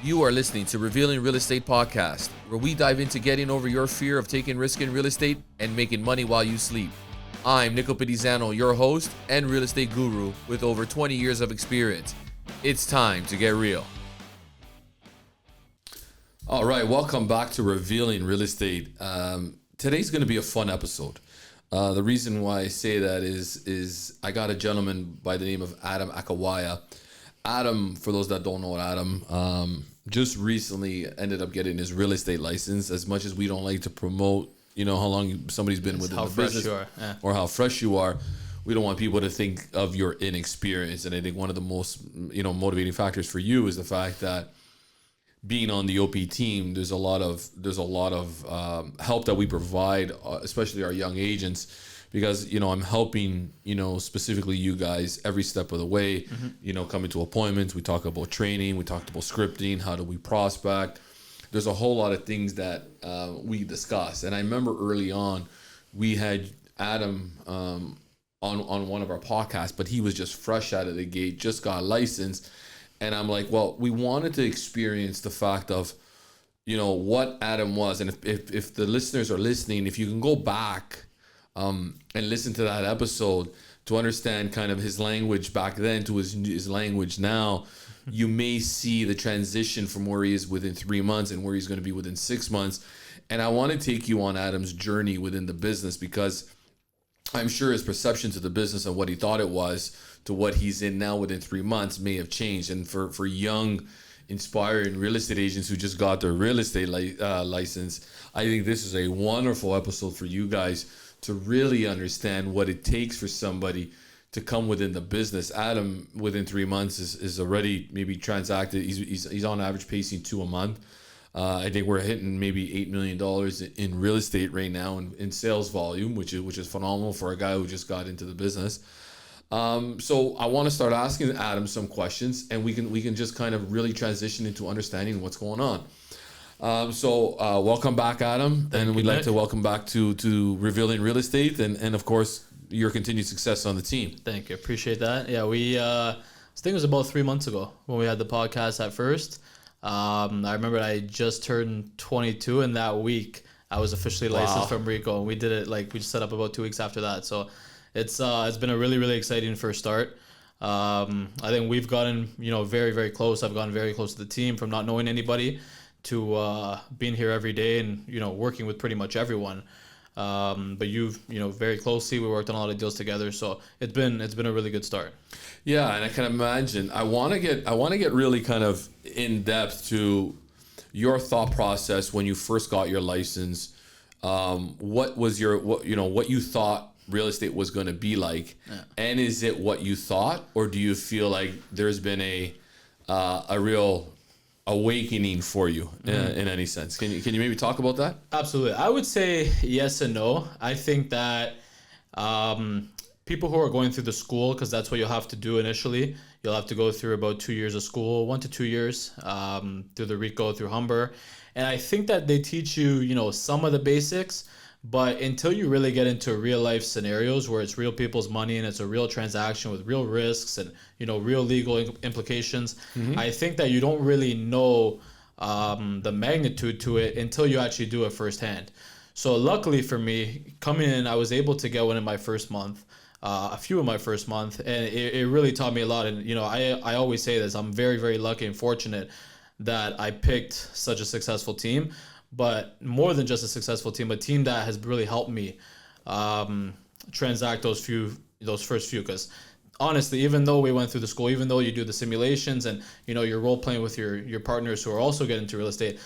You are listening to Revealing Real Estate Podcast, where we dive into getting over your fear of taking risk in real estate and making money while you sleep. I'm Nick Oppedisano, your host and real estate guru with over 20 years of experience. It's time to get real. All right, welcome back to Revealing Real Estate. Today's going to be a fun episode. The reason why I say that is I got a gentleman by the name of Adam Akawaya. Adam, for those that don't know Adam, just recently ended up getting his real estate license. As much as we don't like to promote, how long somebody's been within the business or how fresh you are, we don't want people to think of your inexperience. And I think one of the most, motivating factors for you is the fact that being on the OP team, there's a lot of help that we provide, especially our young agents. Because, I'm helping, specifically you guys every step of the way, coming to appointments. We talk about training. We talked about scripting. How do we prospect? There's a whole lot of things that we discuss. And I remember early on, we had Adam on one of our podcasts, but he was just fresh out of the gate, just got licensed. And I'm like, well, we wanted to experience the fact of, what Adam was. And if the listeners are listening, if you can go back and listen to that episode to understand kind of his language back then to his language now, you may see the transition from where he is within 3 months and where he's going to be within 6 months. And I want to take you on Adam's journey within the business, because I'm sure his perception to the business and what he thought it was to what he's in now within 3 months may have changed. And for young, inspiring real estate agents who just got their real estate license, I think this is a wonderful episode for you guys to really understand what it takes for somebody to come within the business. Adam, within 3 months, is already maybe transacted. He's on average pacing 2 a month. I think we're hitting maybe $8 million in real estate right now in sales volume, which is phenomenal for a guy who just got into the business. So I want to start asking Adam some questions, and we can just kind of really transition into understanding what's going on. So welcome back, Adam. Thank and we'd you, like Nick. to welcome back to Revealing Real Estate and of course, your continued success on the team. Thank you. Appreciate that. Yeah, I think it was about 3 months ago when we had the podcast at first. I remember I just turned 22, and that week I was officially licensed from Rico, and we did it we just set up about 2 weeks after that. So it's been a really, really exciting first start. I think we've gotten, very, very close. I've gotten very close to the team from not knowing anybody to being here every day and, working with pretty much everyone. But you've, very closely, we worked on a lot of deals together. So it's been a really good start. Yeah. And I can imagine, I want to get really kind of in depth to your thought process when you first got your license. What was what you thought real estate was going to be like? Yeah. And is it what you thought, or do you feel like there's been a real awakening for you in any sense? Can you maybe talk about that? Absolutely. I would say yes and no. I think that people who are going through the school, because that's what you'll have to do initially, you'll have to go through about 2 years of school, 1 to 2 years, through the Rico, through Humber. And I think that they teach you, some of the basics, but until you really get into real life scenarios where it's real people's money and it's a real transaction with real risks and, real legal implications, I think that you don't really know the magnitude to it until you actually do it firsthand. So luckily for me, coming in, I was able to get one in my first month, a few in my first month, and it really taught me a lot. And, I always say this, I'm very, very lucky and fortunate that I picked such a successful team. But more than just a successful team, a team that has really helped me transact those first few. Because honestly, even though we went through the school, even though you do the simulations and you're role playing with your partners who are also getting into real estate,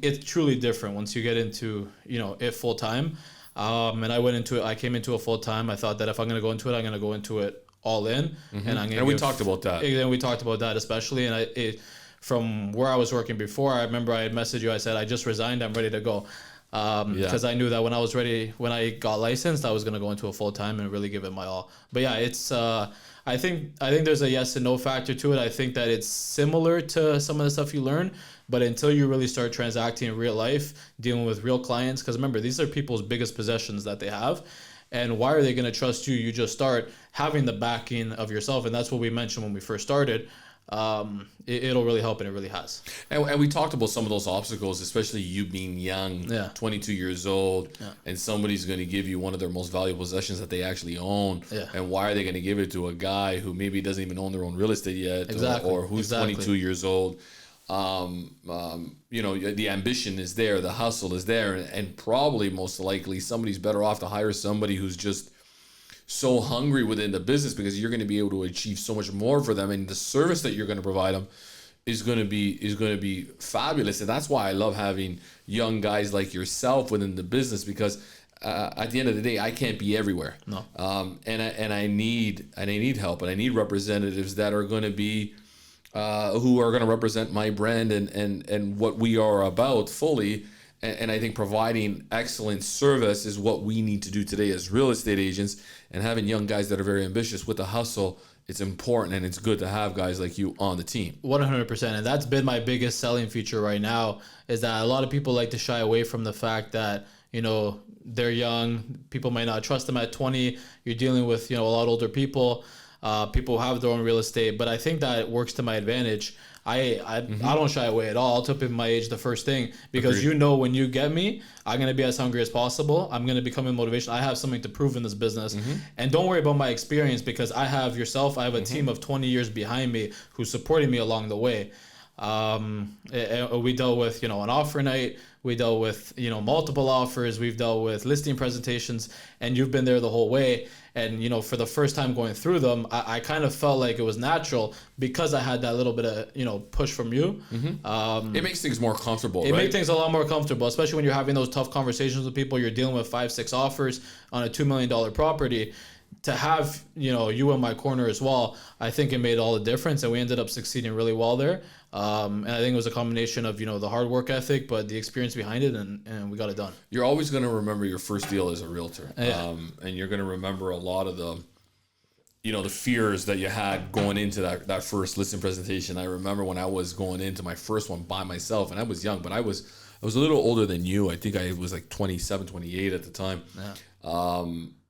it's truly different once you get into it full time. And I came into it full time. I thought that if I'm going to go into it, I'm going to go into it all in. And we talked about that. And we talked about that especially, and from where I was working before, I remember I had messaged you. I said, I just resigned. I'm ready to go. Because I knew that when I got licensed, I was going to go into a full time and really give it my all. But yeah, it's, I think there's a yes and no factor to it. I think that it's similar to some of the stuff you learn, but until you really start transacting in real life, dealing with real clients, because remember, these are people's biggest possessions that they have. And why are they going to trust you? You just start having the backing of yourself. And that's what we mentioned when we first started. it'll really help, and it really has. And we talked about some of those obstacles, especially you being young, 22 years old, and somebody's going to give you one of their most valuable possessions that they actually own. And why are they going to give it to a guy who maybe doesn't even own their own real estate yet, or who's 22 years old? You know, the ambition is there, the hustle is there, and probably most likely somebody's better off to hire somebody who's just so hungry within the business, because you're going to be able to achieve so much more for them, and the service that you're going to provide them is going to be fabulous. And that's why I love having young guys like yourself within the business, because at the end of the day, I can't be everywhere. No. And I need help, and I need representatives that are going to be who are going to represent my brand and what we are about fully. And I think providing excellent service is what we need to do today as real estate agents, and having young guys that are very ambitious with the hustle. It's important, and it's good to have guys like you on the team. 100%. And that's been my biggest selling feature right now, is that a lot of people like to shy away from the fact that, you know, they're young. People might not trust them at 20. You're dealing with, you know, a lot older people, people who have their own real estate. But I think that it works to my advantage. I don't shy away at all. I'll tell people my age the first thing, because you know, when you get me, I'm going to be as hungry as possible. I'm going to become a motivation. I have something to prove in this business. And don't worry about my experience, because I have yourself. I have a team of 20 years behind me who's supporting me along the way. We dealt with, you know, an offer night. We dealt with, you know, multiple offers. We've dealt with listing presentations, and you've been there the whole way. And, you know, for the first time going through them, I kind of felt like it was natural, because I had that little bit of, you know, push from you. It makes things more comfortable, It makes things a lot more comfortable, especially when you're having those tough conversations with people. You're dealing with 5-6 offers on a $2 million property. To have, you know, you in my corner as well, I think it made all the difference, and we ended up succeeding really well there. And I think it was a combination of, you know, the hard work ethic, but the experience behind it, and we got it done. You're always going to remember your first deal as a realtor. And you're going to remember a lot of the, you know, the fears that you had going into that first listing presentation. I remember when I was going into my first one by myself, and I was young, but I was a little older than you. I think I was like 27, 28 at the time.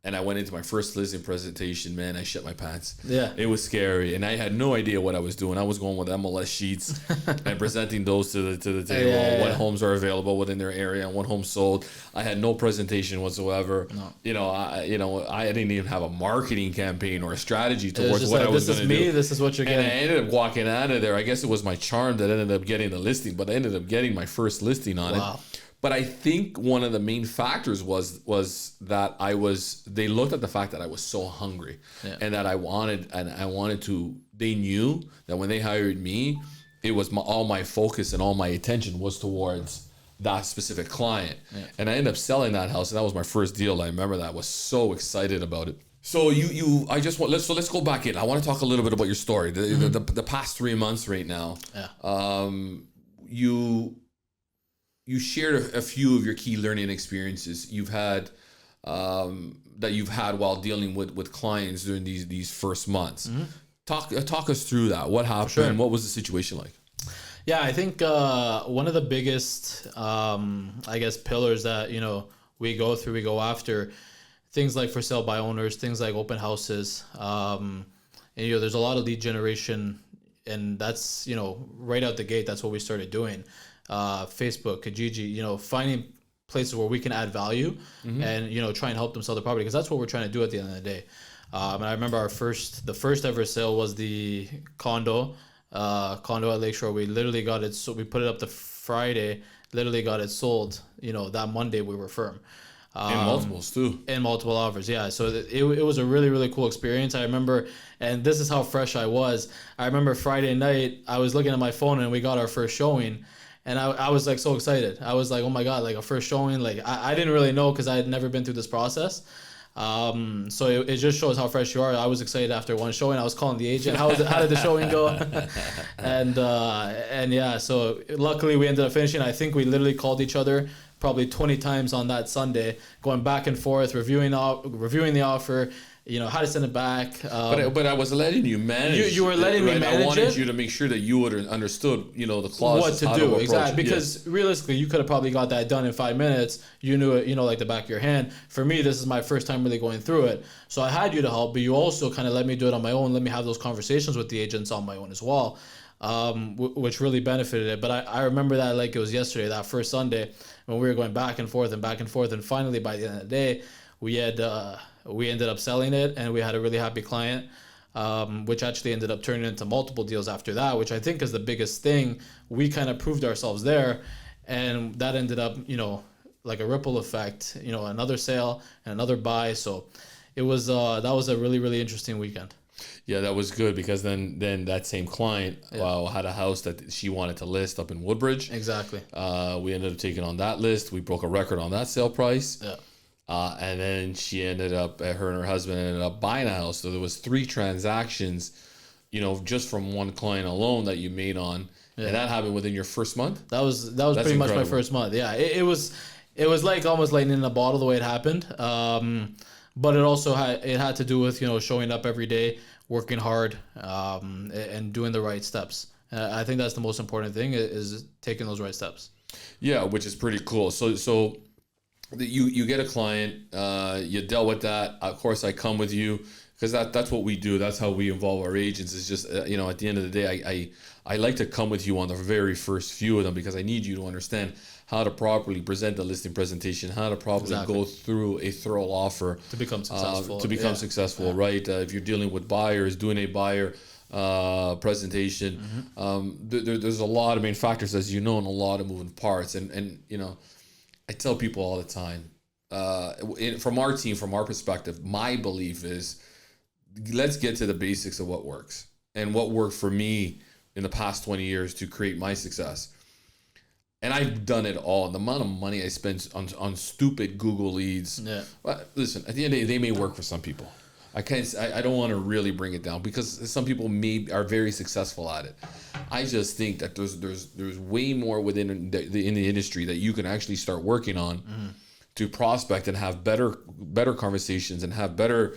And I went into my first listing presentation, man, I shit my pants. It was scary, and I had no idea what I was doing. I was going with MLS sheets and presenting those to the table, what homes are available within their area and what homes sold. I had no presentation whatsoever. You know, I didn't even have a marketing campaign or a strategy towards what I was going to do. This is what you're getting. And I ended up walking out of there. I guess it was my charm that ended up getting the listing, but I ended up getting my first listing on it. But I think one of the main factors was that they looked at the fact that I was so hungry, and that I wanted to, they knew that when they hired me, it was all my focus and all my attention was towards that specific client. And I ended up selling that house, and that was my first deal. I remember that. I was so excited about it. So let's go back in. I want to talk a little bit about your story, the past 3 months right now. You shared a few of your key learning experiences you've had while dealing with clients during these first months. Talk us through that. What happened? Sure. What was the situation like? Yeah, I think one of the biggest, I guess, pillars that, you know, we go after, things like for sale by owners, things like open houses. And, you know, there's a lot of lead generation, and that's, you know, right out the gate, that's what we started doing. Facebook, Kijiji, you know, finding places where we can add value and, you know, try and help them sell the property, because that's what we're trying to do at the end of the day. And I remember the first ever sale was the condo at Lakeshore. We literally got it, so we put it up the Friday, literally got it sold, you know, that Monday we were firm. And multiples too. And multiple offers, yeah. So it was a really, really cool experience. I remember, and this is how fresh I was. I remember Friday night, I was looking at my phone and we got our first showing. And I was like so excited. I was like, oh my God, like a first showing. Like I didn't really know, because I had never been through this process. So it just shows how fresh you are. I was excited after one showing. I was calling the agent. How did the showing go? and yeah, so luckily we ended up finishing. I think we literally called each other probably 20 times on that Sunday, going back and forth, reviewing the offer, how to send it back. But I was letting you manage. You were letting me manage it. I wanted you to make sure that you would have understood, the clauses. What to do, exactly. Because realistically, you could have probably got that done in 5 minutes. You knew it, like the back of your hand. For me, this is my first time really going through it. So I had you to help, but you also kind of let me do it on my own. Let me have those conversations with the agents on my own as well, which really benefited it. But I remember that like it was yesterday, that first Sunday, when we were going back and forth. And finally, by the end of the day, we ended up selling it, and we had a really happy client, which actually ended up turning into multiple deals after that, which I think is the biggest thing. We kind of proved ourselves there, and that ended up, like a ripple effect, another sale and another buy. So it was that was a really, really interesting weekend. Yeah, that was good, because then that same client had a house that she wanted to list up in Woodbridge. Exactly. We ended up taking on that list. We broke a record on that sale price. Yeah. And then her and her husband ended up buying a house. So there was 3 transactions, just from one client alone that you made on. Yeah. And that happened within your first month? That's pretty incredible. Much my first month. Yeah. It was like almost lightning in a bottle the way it happened. But it also had to do with, showing up every day, working hard, and doing the right steps. I think that's the most important thing, is taking those right steps. Yeah, which is pretty cool. So you get a client, you dealt with that. Of course, I come with you, because that's what we do. That's how we involve our agents. Is just at the end of the day, I like to come with you on the very first few of them, because I need you to understand how to properly present the listing presentation, how to properly go through a thorough offer to become successful. Successful, right? If you're dealing with buyers, doing a buyer presentation, there's a lot of main factors, as you know, and a lot of moving parts. And I tell people all the time, from our team, from our perspective, my belief is, let's get to the basics of what works, and what worked for me in the past 20 years to create my success. And I've done it all. The amount of money I spent on stupid Google leads. Yeah. Well, listen, at the end of the day, they may work for some people. I don't want to really bring it down, because some people are very successful at it. I just think that there's way more within the industry that you can actually start working on to prospect and have better conversations and have better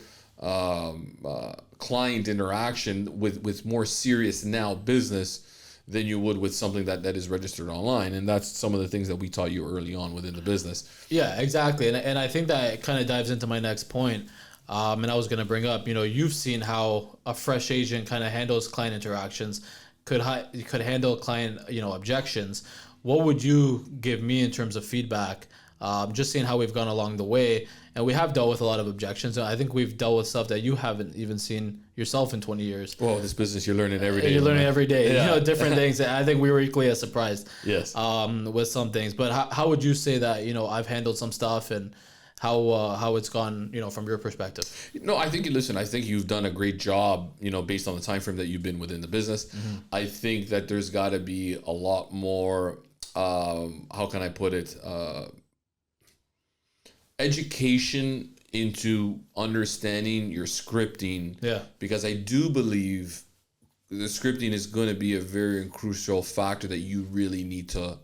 client interaction with more serious now business than you would with something that is registered online. And that's some of the things that we taught you early on within the business. Yeah, exactly. And I think that kind of dives into my next point. And I was going to bring up, you've seen how a fresh agent kind of handles client interactions, could handle client, objections. What would you give me in terms of feedback? Just seeing how we've gone along the way. And we have dealt with a lot of objections. I think we've dealt with stuff that you haven't even seen yourself in 20 years. Well, this business, you're learning every day. You're learning every day. Yeah. Different things. I think we were equally as surprised. Yes. With some things. But how would you say that, I've handled some stuff, and how it's gone, from your perspective? No, I think you've done a great job, based on the time frame that you've been within the business. Mm-hmm. I think that there's got to be a lot more, how can I put it, education into understanding your scripting. Yeah. Because I do believe the scripting is going to be a very crucial factor that you really need to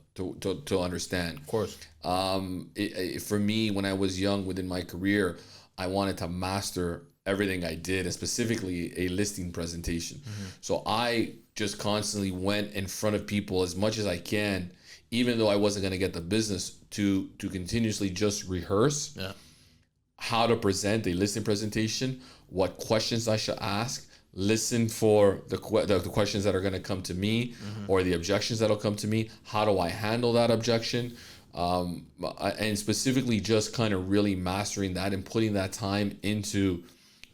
understand. Of course. For me, when I was young within my career, I wanted to master everything I did, and specifically a listing presentation. Mm-hmm. So I just constantly went in front of people as much as I can, even though I wasn't going to get the business, to continuously just rehearse how to present a listing presentation, what questions I should ask, listen for the questions that are going to come to me, or the objections that will come to me. How do I handle that objection? And specifically just kind of really mastering that and putting that time into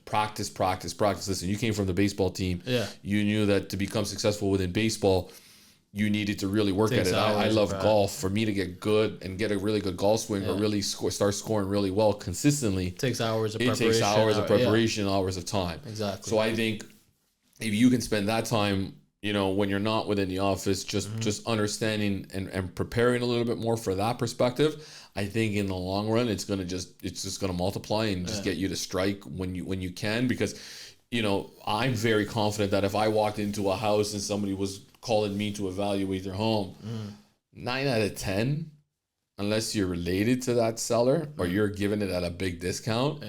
practice. Listen, you came from the baseball team. Yeah. You knew that to become successful within baseball, you needed to really work at it. I love golf. For me to get good and get a really good golf swing, or really start scoring really well consistently, it takes hours of preparation. Hours of time. Exactly. So I think if you can spend that time, when you're not within the office, just understanding and preparing a little bit more for that perspective, I think in the long run it's just gonna multiply and just get you to strike when you can. Because I'm very confident that if I walked into a house and somebody was calling me to evaluate their home, 9 out of 10, unless you're related to that seller or you're giving it at a big discount,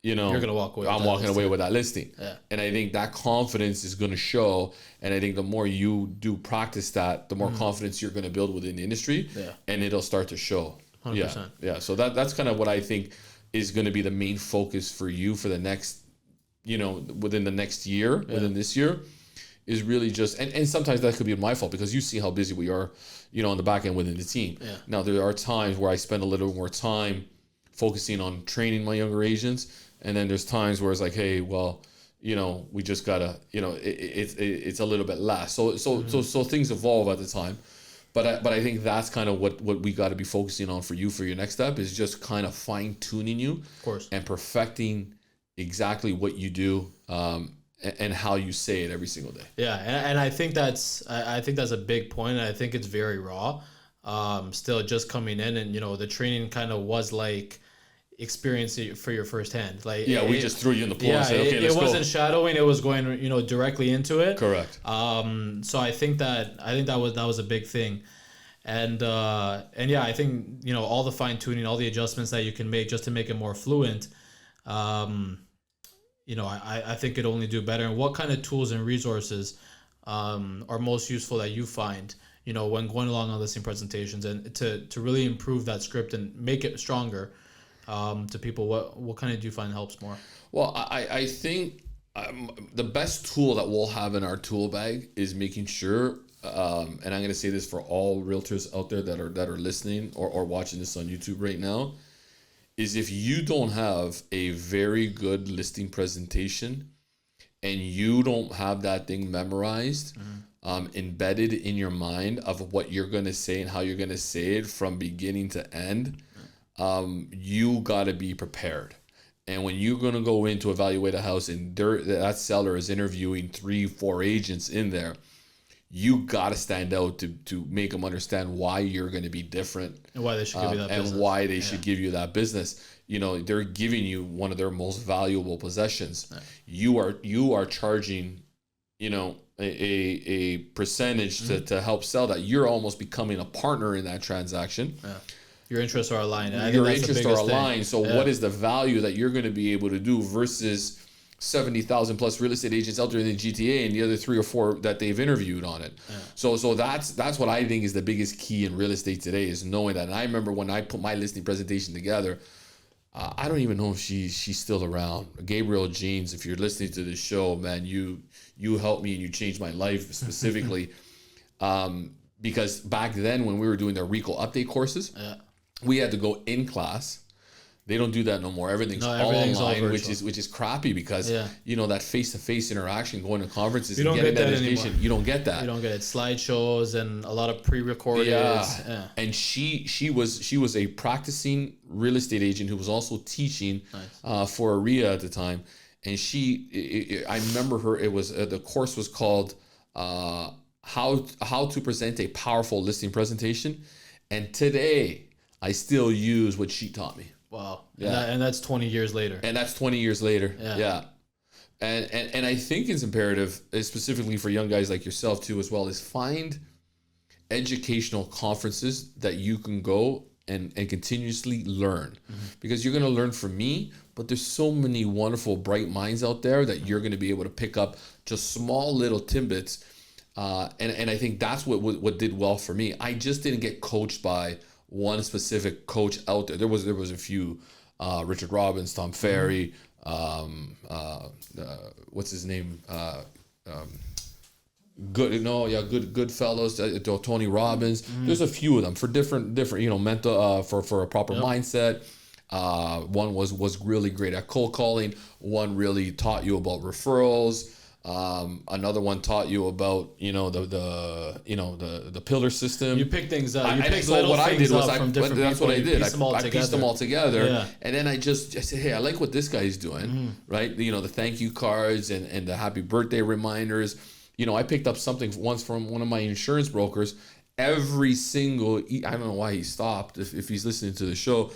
you know, you're gonna walk away. I'm walking away with that listing. Yeah. And I think that confidence is going to show. And I think the more you do practice that, the more confidence you're going to build within the industry. Yeah. And it'll start to show. 100%. Yeah. So that's kind of what I think is going to be the main focus for you for the next, you know, within the next year, within this year, is really just, and sometimes that could be my fault because you see how busy we are, you know, on the back end within the team. Yeah. Now, there are times where I spend a little more time focusing on training my younger agents. And then there's times where it's like, hey, well, you know, we just gotta, you know, it's a little bit less. So things evolve at the time. But I think that's kind of what we got to be focusing on for you for your next step is just kind of fine tuning you, Of course, and perfecting exactly what you do and how you say it every single day. Yeah, and I think that's a big point. And I think it's very raw. Still just coming in, and you know, the training kind of was like experience it for your first hand. Like we just threw you in the pool and said, okay, it let's go. It wasn't shadowing, it was going, you know, directly into it. Correct. So I think that was a big thing. And yeah, I think, you know, all the fine tuning, all the adjustments that you can make just to make it more fluent, you know, I think it'd only do better. And what kind of tools and resources are most useful that you find, you know, when going along on listing presentations, and to really improve that script and make it stronger to people? What kind of do you find helps more? Well, I think the best tool that we'll have in our tool bag is making sure, and I'm going to say this for all realtors out there that are listening or watching this on YouTube right now, is if you don't have a very good listing presentation and you don't have that thing memorized, embedded in your mind of what you're going to say and how you're going to say it from beginning to end, you got to be prepared. And when you're going to go in to evaluate a house and that seller is interviewing 3-4 agents in there, you got to stand out to make them understand why you're going to be different and why they should give you that business. And why they should give you that business. You know, they're giving you one of their most valuable possessions. Yeah. You are charging, you know, a percentage to help sell that. You're almost becoming a partner in that transaction. Yeah. Your interests are aligned. Your interests are aligned. So what is the value that you're going to be able to do versus 70,000 plus real estate agents out there in the GTA and the other 3 or 4 that they've interviewed on it? Yeah. So that's what I think is the biggest key in real estate today, is knowing that. And I remember when I put my listing presentation together, I don't even know if she's still around. Gabriel Jeans, if you're listening to this show, man, you helped me and you changed my life specifically. Because back then when we were doing the Recall update courses, we had to go in class. They don't do that no more. Everything's all online, which is crappy because you know, that face-to-face interaction, going to conferences and getting that education, anymore. You don't get that. You don't get it. Slideshows and a lot of pre-recorded. Yeah. And she was a practicing real estate agent who was also teaching for RIA at the time. And I remember her. It was the course was called how to present a powerful listing presentation. And today I still use what she taught me. Wow. Yeah. And that's 20 years later. And that's 20 years later. Yeah. And I think it's imperative, specifically for young guys like yourself too, as well, is find educational conferences that you can go and continuously learn. Because you're going to learn from me, but there's so many wonderful, bright minds out there that you're going to be able to pick up just small little tidbits. And I think that's what did well for me. I just didn't get coached by one specific coach out there. There was a few, Richard Robbins, Tom Ferry, what's his name? Good fellows, Tony Robbins. There's a few of them for different, you know, mental, for a proper mindset. One was really great at cold calling. One really taught you about referrals. Another one taught you about, you know, the pillar system. You pick things up. That's what I did. I pieced them all together, and then I said, hey, I like what this guy's doing, right? You know, the thank you cards and the happy birthday reminders. You know, I picked up something once from one of my insurance brokers. Every single, I don't know why he stopped. If he's listening to the show,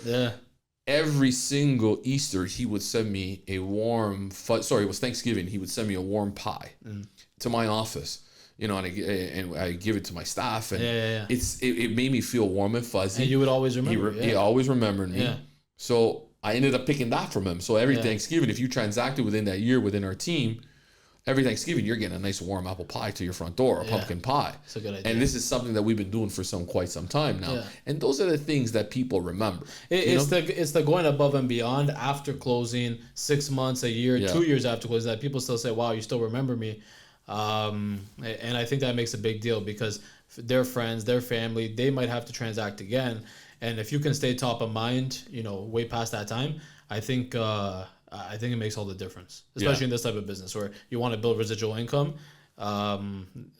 every single Easter, he would send me a warm, it was Thanksgiving, he would send me a warm pie to my office, you know, and I give it to my staff, and it made me feel warm and fuzzy. And you would always remember. He always remembered me. Yeah. So I ended up picking that from him. So every Yeah. Thanksgiving, if you transacted within that year within our team, every Thanksgiving you're getting a nice warm apple pie to your front door, or Yeah. pumpkin pie. It's a good idea. And this is something that we've been doing for quite some time now. Yeah. And those are the things that people remember. It's the going above and beyond after closing, 6 months, a year, Yeah. 2 years after closing, that people still say, "Wow, you still remember me," and I think that makes a big deal because their friends, their family, they might have to transact again, and if you can stay top of mind, way past that time, I think it makes all the difference, especially in this type of business where you want to build residual income.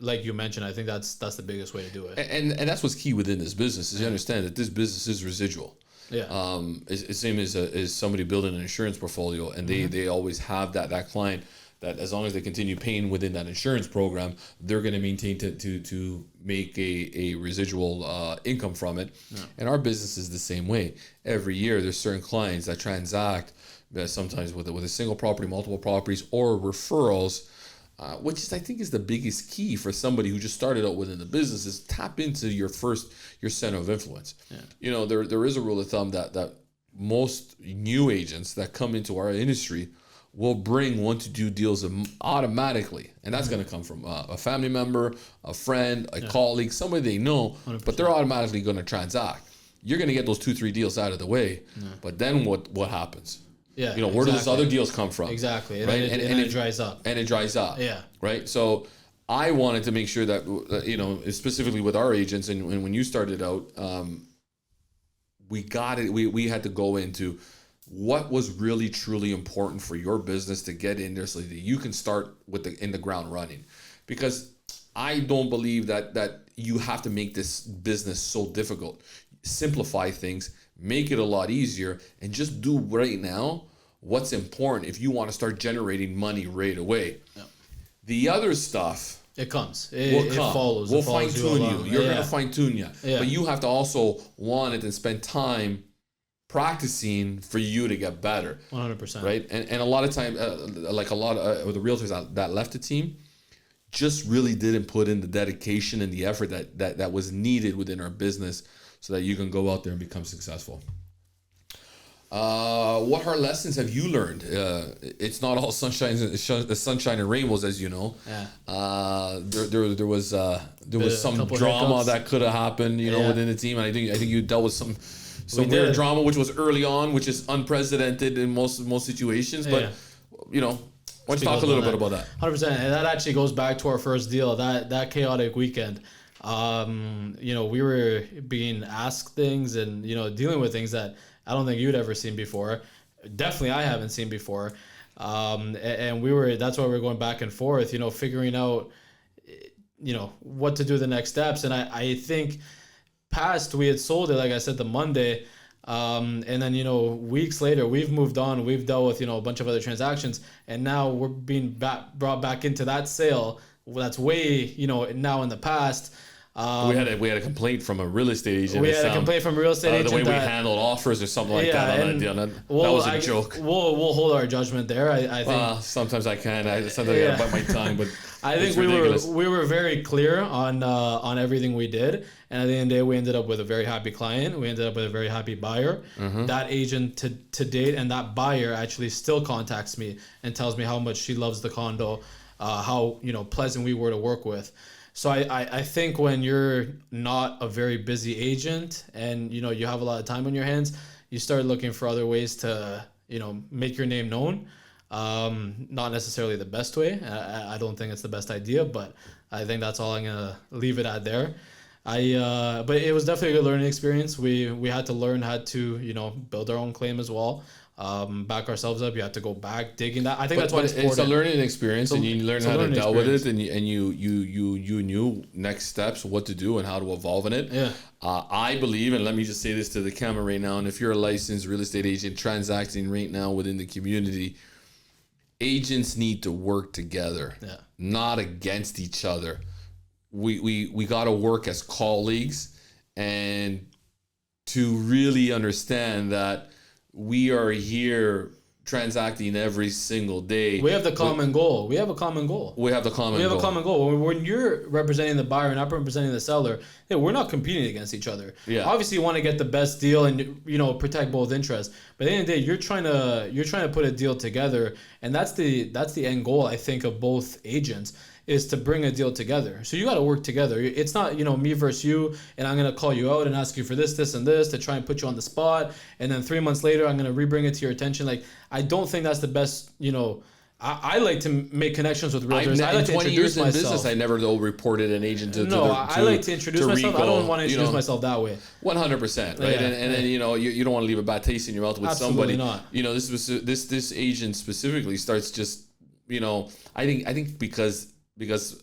Like you mentioned, I think that's the biggest way to do it. And that's what's key within this business is you understand that this business is residual. Yeah. It's same as somebody building an insurance portfolio, and they always have that client that as long as they continue paying within that insurance program, they're going to maintain to make a residual income from it. Yeah. And our business is the same way. Every year, there's certain clients that transact sometimes with a single property, multiple properties, or referrals. Which I think is the biggest key for somebody who just started out within the business is tap into your center of influence. Yeah. There is a rule of thumb that most new agents that come into our industry will bring 1 to 2 deals automatically, and that's going to come from a family member, a friend, a colleague, somebody they know, 100%. But they're automatically going to transact. You're going to get those 2-3 deals out of the way, but then what happens? Yeah, where do those other deals come from? Exactly, right? And it dries up. And it dries up. Yeah. Right. So I wanted to make sure that specifically with our agents, and when you started out, we got it. We had to go into what was really truly important for your business to get in there so that you can start in the ground running, because I don't believe that you have to make this business so difficult. Simplify things, make it a lot easier, and just do right now what's important if you want to start generating money right away. Yeah. The other stuff, it comes. It follows. We'll fine tune you. You're going to fine tune you. Yeah. But you have to also want it and spend time practicing for you to get better. 100%. Right? And a lot of time, like a lot of the realtors that left the team, just really didn't put in the dedication and the effort that was needed within our business so that you can go out there and become successful. What hard lessons have you learned? It's not all sunshine and rainbows, as you know. Yeah. There was some drama that could have happened, within the team. And I think you dealt with some weird drama, which was early on, which is unprecedented in most situations. But why don't you talk a little bit about that? 100%, and that actually goes back to our first deal, that chaotic weekend. We were being asked things and dealing with things that I don't think you'd ever seen before. Definitely I haven't seen before. And that's why we're going back and forth, figuring out what to do the next steps. And I think we had sold it, like I said, the Monday, and then weeks later we've moved on, we've dealt with a bunch of other transactions, and now we're being brought back into that sale that's way now in the past. We had a complaint from a real estate agent. We had a complaint from a real estate agent. The way we handled offers or something like that on that deal. That was a joke. We'll hold our judgment there. I think. Sometimes I can. Sometimes I bite my tongue, but I think we were very clear on everything we did, and at the end of the day, we ended up with a very happy client. We ended up with a very happy buyer. Mm-hmm. That agent to date, and that buyer actually still contacts me and tells me how much she loves the condo, how pleasant we were to work with. So I think when you're not a very busy agent and you have a lot of time on your hands, you start looking for other ways to make your name known. Not necessarily the best way. I don't think it's the best idea, but I think that's all I'm gonna leave it at there. But it was definitely a good learning experience. We had to learn how to build our own claim as well. Back ourselves up. You have to go back digging that. I think that's why it's important. It's a learning experience, and you learn how to deal with it, and you knew next steps, what to do, and how to evolve in it. Yeah. I believe, and let me just say this to the camera right now, and if you're a licensed real estate agent transacting right now within the community, agents need to work together, not against each other. We got to work as colleagues, and to really understand that we are here transacting every single day. We have the common goal. We have a common goal. When you're representing the buyer and I'm representing the seller, yeah, we're not competing against each other. Yeah. Obviously, you want to get the best deal and protect both interests. But at the end of the day, you're trying to put a deal together, and that's the end goal, I think, of both agents, is to bring a deal together. So you got to work together. It's not, me versus you, and I'm going to call you out and ask you for this, this, and this to try and put you on the spot. And then 3 months later, I'm going to re-bring it to your attention. Like, I don't think that's the best, I like to make connections with realtors. I like to 20 introduce years in myself. business, I never reported an agent to I like to introduce myself. Rico, I don't want to introduce myself that way. 100%, right? Yeah, and then you don't want to leave a bad taste in your mouth with Absolutely somebody. Not. This agent specifically starts just, I think because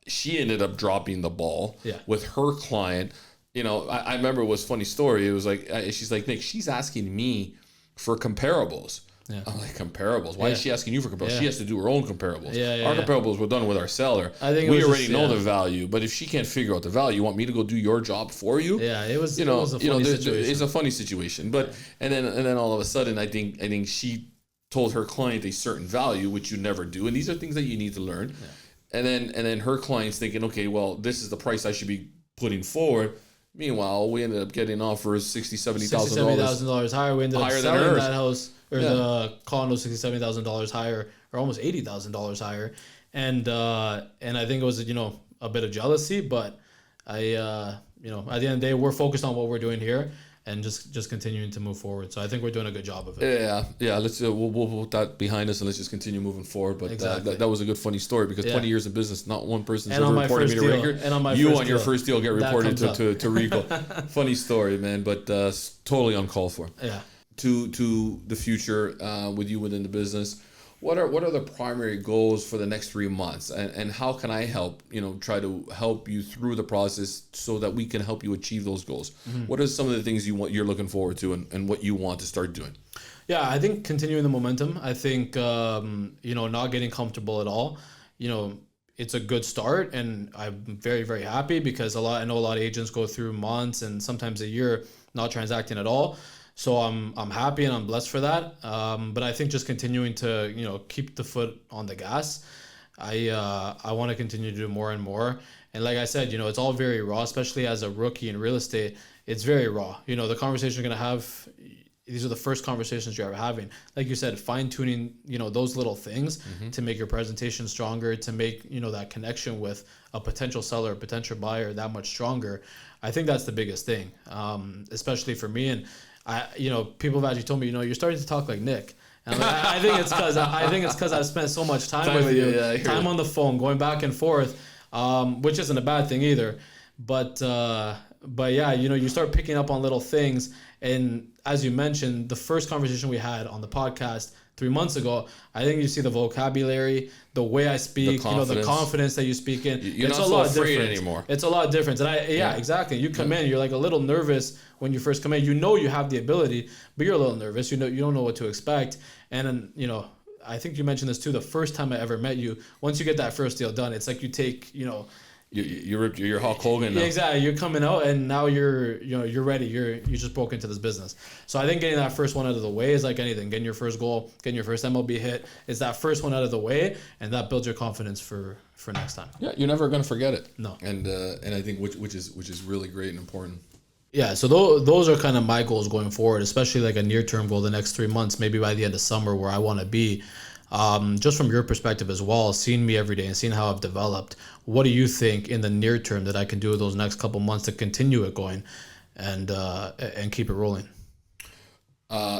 she ended up dropping the ball with her client. I remember it was a funny story. It was like, she's like, Nick, she's asking me for comparables. Yeah. I'm like, comparables? Why is she asking you for comparables? Yeah. She has to do her own comparables. Our comparables were done with our seller. I think we already know the value, but if she can't figure out the value, you want me to go do your job for you? Yeah, it was a funny situation. It's a funny situation. But and then all of a sudden, I think she told her client a certain value, which you never do, and these are things that you need to learn. Yeah. And then her client's thinking, okay, well, this is the price I should be putting forward. Meanwhile, we ended up getting offers $60,000-$70,000 higher. We ended up selling that house or the condo $60,000-$70,000 higher, or almost $80,000 higher. And I think it was a bit of jealousy, but at the end of the day, we're focused on what we're doing here and just continuing to move forward. So I think we're doing a good job of it. Yeah. Let's we'll put that behind us and let's just continue moving forward. But exactly. that was a good funny story because 20 years of business, not one person's ever reported me to record. And on your first deal get reported to Rico. Funny story, man, but totally uncalled for. Yeah. To the future with you within the business. What are the primary goals for the next 3 months, and how can I help? Try to help you through the process so that we can help you achieve those goals. Mm-hmm. What are some of the things you're looking forward to, and what you want to start doing? Yeah, I think continuing the momentum. I think not getting comfortable at all. It's a good start, and I'm very, very happy because I know a lot of agents go through months and sometimes a year not transacting at all. So I'm happy and I'm blessed for that. But I think just continuing to keep the foot on the gas. I want to continue to do more and more. And like I said, it's all very raw, especially as a rookie in real estate. It's very raw. The conversation you're gonna have. These are the first conversations you're ever having. Like you said, fine tuning, those little things to make your presentation stronger, to make, that connection with a potential seller, a potential buyer that much stronger. I think that's the biggest thing, especially for me. And people have actually told me, you're starting to talk like Nick. And I think it's because I've spent so much time with you, time on the phone, going back and forth, which isn't a bad thing either. But yeah, you start picking up on little things. And as you mentioned, the first conversation we had on the podcast 3 months ago, I think you see the vocabulary, the way I speak, the confidence that you speak in. You're not so afraid anymore. It's a lot different. And exactly. You come in, you're like a little nervous when you first come in. You have the ability, but you're a little nervous. You don't know what to expect. And then, I think you mentioned this too, the first time I ever met you, once you get that first deal done, it's like you take, You're Hulk Hogan now. Exactly. You're coming out and now you're ready. You just broke into this business. So I think getting that first one out of the way is like anything. Getting your first goal, getting your first MLB hit is that first one out of the way, and that builds your confidence for next time. Yeah, you're never gonna forget it. No. And I think which is really great and important. Yeah, so those are kind of my goals going forward, especially like a near-term goal the next 3 months, maybe by the end of summer where I want to be. Just from your perspective as well, seeing me every day and seeing how I've developed, what do you think in the near term that I can do those next couple months to continue it going and keep it rolling?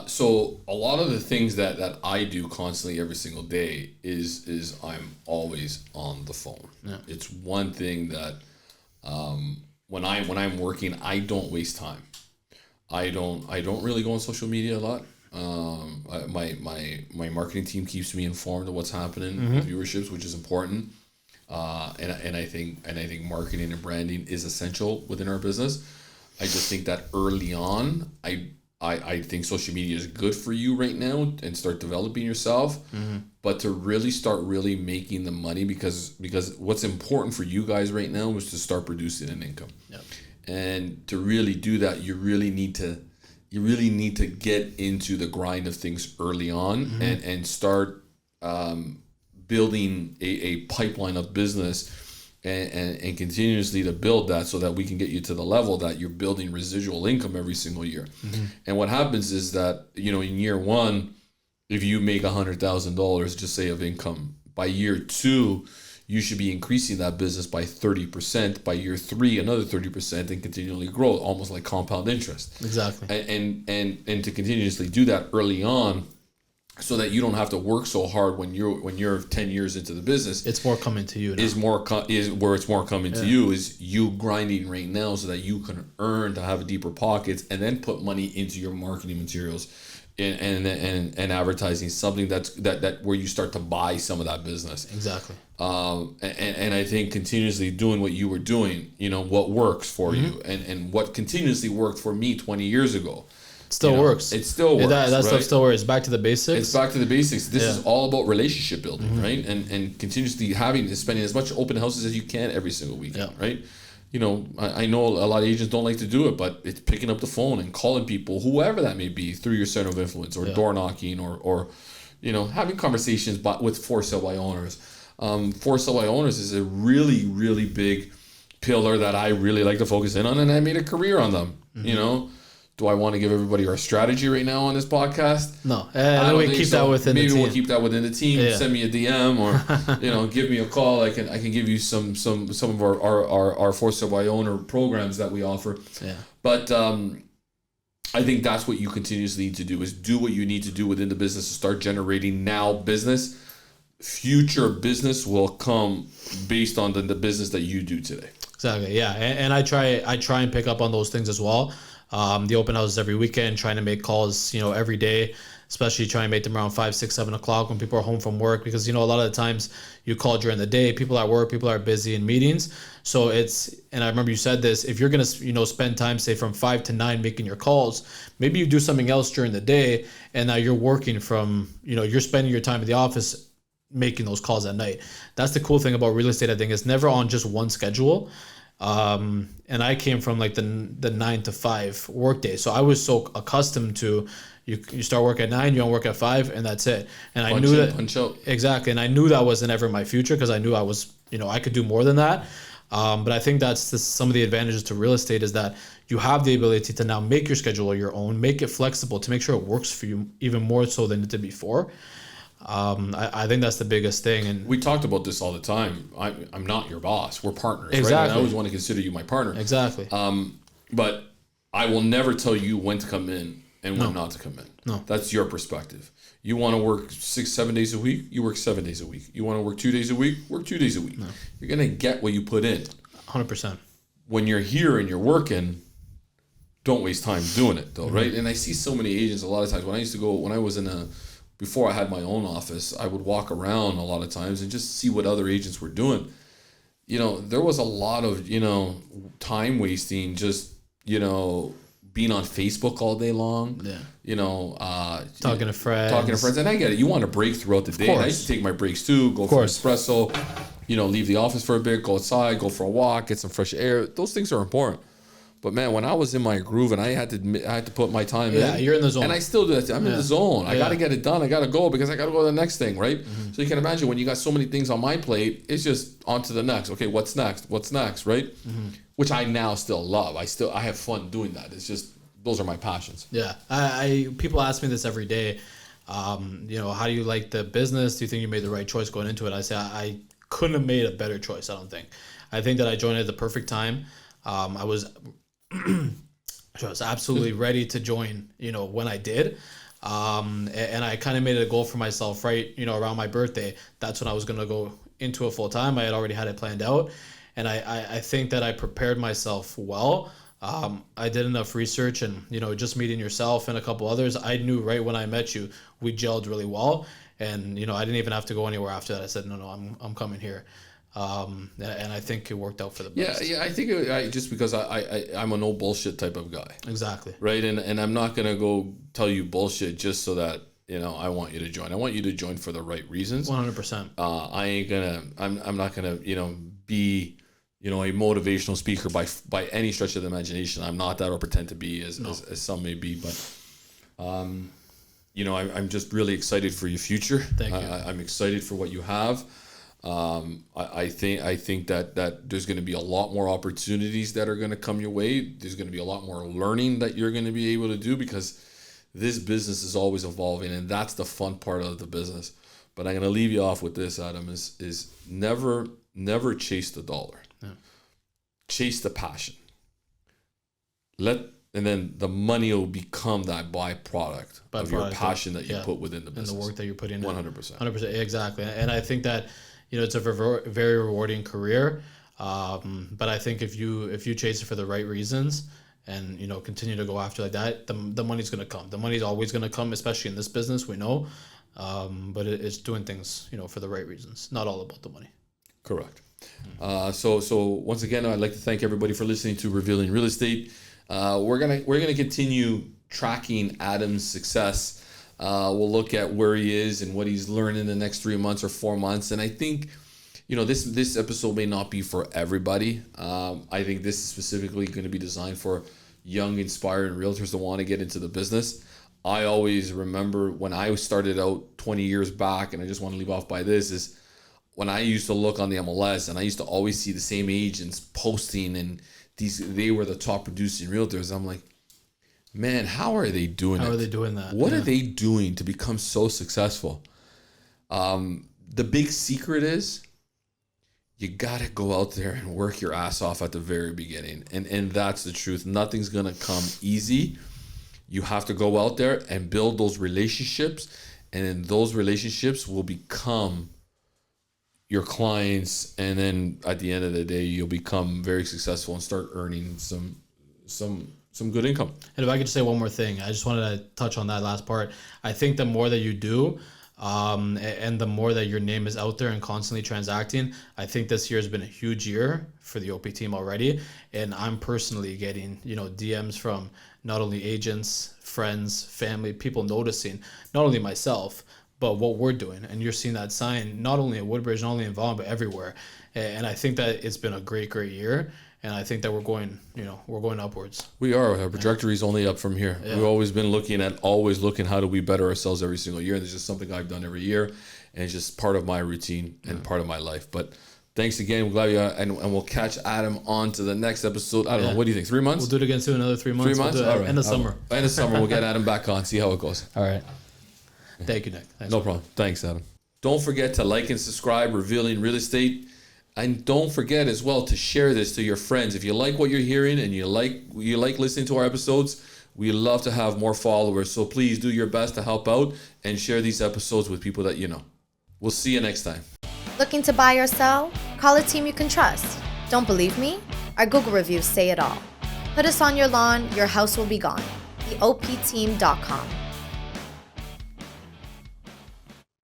So a lot of the things that I do constantly every single day is I'm always on the phone. Yeah. It's one thing that when I'm working, I don't waste time. I don't really go on social media a lot. My marketing team keeps me informed of what's happening with viewerships, which is important. And I think marketing and branding is essential within our business. I just think that early on, I think social media is good for you right now and start developing yourself. But to really start really making the money, because what's important for you guys right now is to start producing an income. Yep. And to really do that, you really need to you really need to get into the grind of things early on and start building a pipeline of business and continuously to build that so that we can get you to the level that you're building residual income every single year. And what happens is that, in year one, if you make $100,000, just say, of income, by year two, you should be increasing that business by 30%. By year three, another 30%, and continually grow, almost like compound interest. Exactly. And to continuously do that early on, so that you don't have to work so hard when you're 10 years into the business. It's more coming to you now. Is where it's more coming to you, is you grinding right now so that you can earn to have deeper pockets and then put money into your marketing materials and advertising, something that where you start to buy some of that business. Exactly. And I think continuously doing what you were doing, what works for you, and what continuously worked for me 20 years ago. Still works. It still works. That stuff still works. Back to the basics. It's back to the basics. This is all about relationship building, right? And continuously spending as much open houses as you can every single weekend, right? I know a lot of agents don't like to do it, but it's picking up the phone and calling people, whoever that may be, through your center of influence, or door knocking, or having conversations with for sale by owners. For sale by owners is a really, really big pillar that I really like to focus in on, and I made a career on them. Do I want to give everybody our strategy right now on this podcast? No. We keep that within the team. Maybe we'll keep that within the team. Yeah. Send me a DM or give me a call. I can give you some of our for sale by owner programs that we offer. Yeah. But I think that's what you continuously need to do, is do what you need to do within the business to start generating now business. Future business will come based on the business that you do today. Exactly. Yeah. And I try and pick up on those things as well. The open houses every weekend, trying to make calls, every day, especially trying to make them around 5, 6, 7 o'clock when people are home from work, because, a lot of the times you call during the day, people are at work, people are busy in meetings. So and I remember you said this, if you're going to, spend time, say from 5 to 9 making your calls, maybe you do something else during the day, and now you're working from, you're spending your time at the office making those calls at night. That's the cool thing about real estate. I think it's never on just one schedule. And I came from like the 9 to 5 work day. So I was so accustomed to you start work at 9, you don't work at 5, and that's it. And I knew that punch out. Exactly. And I knew that wasn't ever my future, because I knew I was, I could do more than that. But I think that's some of the advantages to real estate, is that you have the ability to now make your schedule your own, make it flexible to make sure it works for you even more so than it did before. I think that's the biggest thing. And we talked about this all the time. I'm not your boss. We're partners. Exactly. Right? And I always want to consider you my partner. Exactly. But I will never tell you when to come in and when not to come in. No. That's your perspective. You want to work 6, 7 days a week, you work 7 days a week. You want to work 2 days a week, work 2 days a week. No. You're going to get what you put in. 100%. When you're here and you're working, don't waste time doing it though, right? And I see so many agents a lot of times. Before I had my own office, I would walk around a lot of times and just see what other agents were doing. There was a lot of, time wasting, just, being on Facebook all day long. Yeah. Talking to friends. And I get it. You want to break throughout the day. And I used to take my breaks too, go for espresso, leave the office for a bit, go outside, go for a walk, get some fresh air. Those things are important. But man, when I was in my groove and I had to put my time in. Yeah, you're in the zone. And I still do that. I'm in the zone. I got to get it done. I got to go because I got to go to the next thing, right? Mm-hmm. So you can imagine when you got so many things on my plate, it's just on to the next. Okay, what's next? What's next, right? Mm-hmm. Which I now still love. I have fun doing that. It's just, those are my passions. Yeah. People ask me this every day. How do you like the business? Do you think you made the right choice going into it? I say I couldn't have made a better choice, I don't think. I think that I joined at the perfect time. I was absolutely ready to join, when I did. And I kind of made it a goal for myself, right? Around my birthday, that's when I was going to go into it full time. I had already had it planned out. And I think that I prepared myself well. I did enough research and, just meeting yourself and a couple others, I knew right when I met you, we gelled really well. And, I didn't even have to go anywhere after that. I said, no, I'm coming here. And I think it worked out for the best. Yeah, I think just because I'm a no bullshit type of guy. Exactly. Right, and I'm not gonna go tell you bullshit just so that I want you to join. I want you to join for the right reasons. 100%. I'm not gonna be a a motivational speaker by any stretch of the imagination. I'm not that, or pretend to be, as some may be. But I'm just really excited for your future. Thank you. I'm excited for what you have. I think that there's going to be a lot more opportunities that are going to come your way. There's going to be a lot more learning that you're going to be able to do, because this business is always evolving, and that's the fun part of the business. But I'm going to leave you off with this, Adam, is never chase the dollar. Yeah. Chase the passion. And then the money will become that byproduct of your passion that you put within the business. And the work that you're putting in. 100%. 100%, exactly. And I think that, it's a very rewarding career. But I think if you chase it for the right reasons and, continue to go after like that, the money's going to come. The money's always going to come, especially in this business, we know. But it's doing things, for the right reasons. Not all about the money. Correct. So once again, I'd like to thank everybody for listening to Revealing Real Estate. We're gonna continue tracking Adam's success. We'll look at where he is and what he's learned in the next 3 months or 4 months. And I think, this episode may not be for everybody. I think this is specifically going to be designed for young, inspiring realtors that want to get into the business. I always remember when I started out 20 years back, and I just want to leave off by this, is when I used to look on the MLS and I used to always see the same agents posting, and they were the top producing realtors. I'm like, man, how are they doing it? How are they doing that? What are they doing to become so successful? The big secret is you got to go out there and work your ass off at the very beginning. And that's the truth. Nothing's going to come easy. You have to go out there and build those relationships, and then those relationships will become your clients, and then at the end of the day, you'll become very successful and start earning some good income. And if I could just say one more thing, I just wanted to touch on that last part. I think the more that you do, and the more that your name is out there and constantly transacting, I think this year has been a huge year for the OP team already. And I'm personally getting, DMs from not only agents, friends, family, people noticing, not only myself, but what we're doing. And you're seeing that sign not only at Woodbridge, not only in Vaughan, but everywhere. And I think that it's been a great year. And I think that we're going upwards. We are. Our trajectory is only up from here. Yeah. We've always been looking how do we better ourselves every single year. And there's just something I've done every year. And it's just part of my routine and part of my life. But thanks again. We're glad you and we'll catch Adam on to the next episode. I don't know. What do you think? 3 months? We'll do it again soon. Another 3 months. 3 months? We'll do it end of summer. End of summer. We'll get Adam back on. See how it goes. All right. Thank you, Nick. Thanks, no problem. Thanks, Adam. Don't forget to like and subscribe, Revealing Real Estate. And don't forget as well to share this to your friends. If you like what you're hearing and you like listening to our episodes, we love to have more followers. So please do your best to help out and share these episodes with people that you know. We'll see you next time. Looking to buy or sell? Call a team you can trust. Don't believe me? Our Google reviews say it all. Put us on your lawn, your house will be gone. TheOPteam.com.